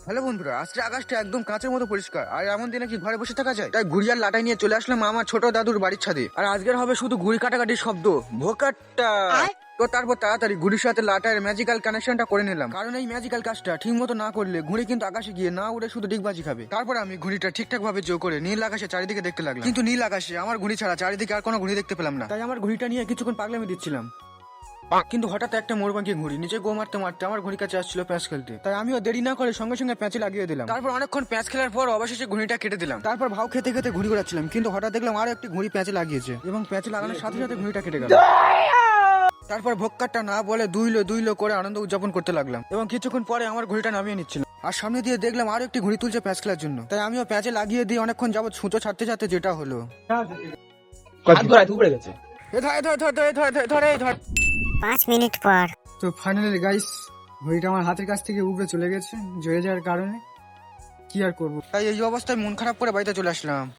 Hello বন্ধুরা, আজকে আকাশটা একদম কাঁচের মতো পরিষ্কার। আর এমন দিনে কি ঘরে বসে থাকা যায়? তাই ঘুড়ি আর লাটাই নিয়ে চলে আসলাম আমার ছোট দাদুর বাড়ির ছাদে। আর আজকের হবে শুধু ঘুড়ি কাটাকাটির শব্দ, ভোকাট্টা। তো তারপর তাড়াতাড়ি ঘুড়ির সাথে লাটাইয়ের ম্যাজিক্যাল কানেকশনটা করে নিলাম, কারণ এই ম্যাজিক্যাল কাজটা ঠিক মতো না করলে ঘুড়ি কিন্তু আকাশে গিয়ে না উড়ে শুধু ডিগবাজি খাবে। তারপর আমি ঘুড়িটা ঠিকঠাক ভাবে জো করে নীল আকাশে চারিদিকে দেখতে লাগলাম, কিন্তু নীল আকাশে আমার ঘুড়ি ছাড়া চারিদিকে আর কোনো ঘুড়ি দেখতে পেলাম না। তাই আমার ঘুড়িটা নিয়ে কিছুক্ষণ পাগলামি দিচ্ছিলাম, কিন্তু হঠাৎ একটা মোরবাঙ্কি ঘুড়ি নিচে গো মারতে মারতে আমার ঘুড়ির কাছে আসছিল প্যাঁচ খেলতে। তাই আমিও দেরি না করে সঙ্গে সঙ্গে প্যাঁচে লাগিয়ে দিলাম। তারপর অনেকক্ষণ প্যাঁচ খেলার পর অবশেষে ঘুড়িটা কেটে দিলাম। তারপর ভাও খেতে খেতে ঘুড়ি ঘোরাচ্ছিলাম, কিন্তু হঠাৎ দেখলাম আরো একটি ঘুড়ি প্যাঁচে লাগিয়েছে এবং প্যাঁচে লাগানোর সাথে সাথে ঘুড়িটা কেটে গেল। তারপর ভোক্কারটা না বলে দুইলো করে আনন্দ উদযাপন করতে লাগলাম, এবং কিছুক্ষণ পরে আমার ঘুড়িটা নামিয়ে নিচ্ছিল। আর সামনে দিয়ে দেখলাম আরো একটি ঘুড়ি তুলছে প্যাঁচ খেলার জন্য। তাই আমিও প্যাঁচে লাগিয়ে দিয়ে অনেকক্ষণ যাবত ছুঁচো ছাড়তে ছাড়তে যেটা হলো, ধর 5 মিনিট পর। তো ফাইনালি গাইস, ঘড়িটা আমার হাতের কাছ থেকে উপরে চলে গেছে জড়ে যাওয়ার কারণে। কি আর করবো, তাই এই অবস্থায় মন খারাপ করে বাড়িতে চলে আসলাম।